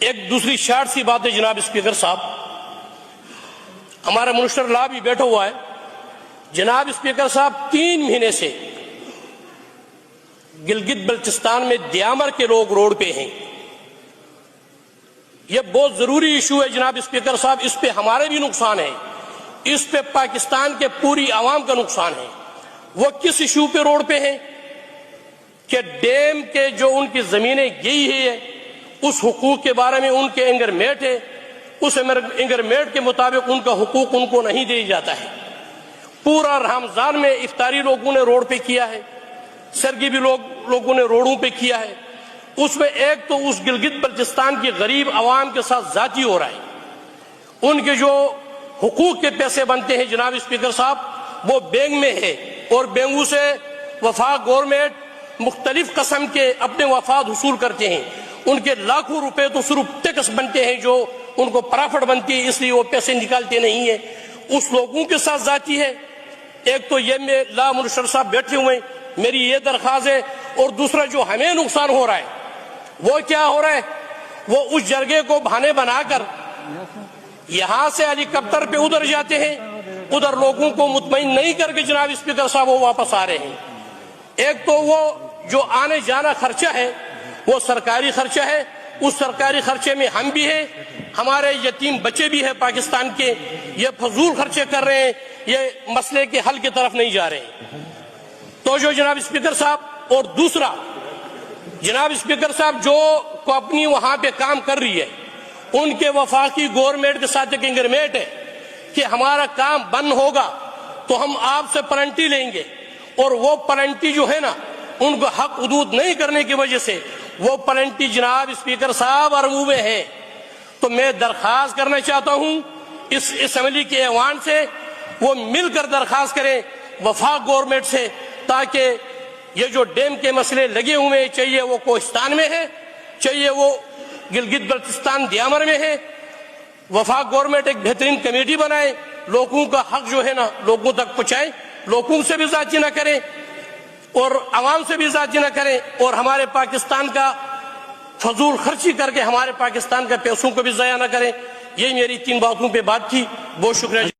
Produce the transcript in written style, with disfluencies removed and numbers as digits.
ایک دوسری شارٹ سی بات ہے جناب اسپیکر صاحب، ہمارا منسٹر لا بھی بیٹھا ہوا ہے جناب اسپیکر صاحب، 3 مہینے سے گلگت بلتستان میں دیامر کے لوگ روڈ پہ ہیں۔ یہ بہت ضروری ایشو ہے جناب اسپیکر صاحب، اس پہ ہمارے بھی نقصان ہے، اس پہ پاکستان کے پوری عوام کا نقصان ہے۔ وہ کس ایشو پہ روڈ پہ ہیں کہ ڈیم کے جو ان کی زمینیں گئی ہے اس حقوق کے بارے میں ان کے انگرمیٹ ہے، اس انگرمیٹ کے مطابق ان کا حقوق ان کو نہیں دیا جاتا ہے۔ پورا رمضان میں افطاری لوگوں نے روڈ پہ کیا ہے، سرگی بھی لوگوں نے روڈوں پہ کیا ہے۔ اس میں ایک تو اس گلگت بلتستان کی غریب عوام کے ساتھ ذاتی ہو رہا ہے، ان کے جو حقوق کے پیسے بنتے ہیں جناب اسپیکر صاحب وہ بینک میں ہے، اور بینکوں سے وفاق گورنمنٹ مختلف قسم کے اپنے وفاد حصول کرتے ہیں۔ ان کے لاکھوں روپے تو صرف ٹیکس بنتے ہیں جو ان کو پرافٹ بنتی ہے، اس لیے وہ پیسے نکالتے نہیں ہیں۔ اس لوگوں کے ساتھ ذاتی ہے۔ ایک تو یہ میں لا منسٹر صاحب بیٹھے ہوئے، میری یہ درخواست ہے، اور دوسرا جو ہمیں نقصان ہو رہا ہے وہ کیا ہو رہا ہے، وہ اس جرگے کو بہانے بنا کر یہاں سے ہیلی کاپٹر پہ ادھر جاتے ہیں، ادھر لوگوں کو مطمئن نہیں کر کے جناب اسپیکر صاحب وہ واپس آ رہے ہیں۔ ایک تو وہ جو آنے جانا خرچہ ہے وہ سرکاری خرچہ ہے، اس سرکاری خرچے میں ہم بھی ہیں، ہمارے یتیم بچے بھی ہیں پاکستان کے، یہ فضول خرچے کر رہے ہیں، یہ مسئلے کے حل کی طرف نہیں جا رہے ہیں۔ تو جو جناب اسپیکر صاحب، اور دوسرا جناب اسپیکر صاحب جو کمپنی وہاں پہ کام کر رہی ہے ان کے وفاقی گورنمنٹ کے ساتھ ایک انگرمیٹ ہے کہ ہمارا کام بند ہوگا تو ہم آپ سے پلنٹی لیں گے، اور وہ پلنٹی جو ہے نا ان کو حق حدود نہیں کرنے کی وجہ سے وہ پلنٹی جناب اسپیکر صاحب اربوں میں ہے۔ تو میں درخواست کرنا چاہتا ہوں اس اسمبلی کے ایوان سے، وہ مل کر درخواست کریں وفاق گورنمنٹ سے، تاکہ یہ جو ڈیم کے مسئلے لگے ہوئے ہیں، چاہیے وہ کوہستان میں ہے، چاہیے وہ گلگت بلتستان دیامر میں ہے، وفاق گورنمنٹ ایک بہترین کمیٹی بنائے، لوگوں کا حق جو ہے نا لوگوں تک پہنچائے، لوگوں سے بھی زیادتی نہ کریں اور عوام سے بھی زیادتی نہ کریں، اور ہمارے پاکستان کا فضول خرچی کر کے ہمارے پاکستان کے پیسوں کو بھی ضائع نہ کریں۔ یہ میری 3 باتوں پہ بات تھی۔ بہت شکریہ۔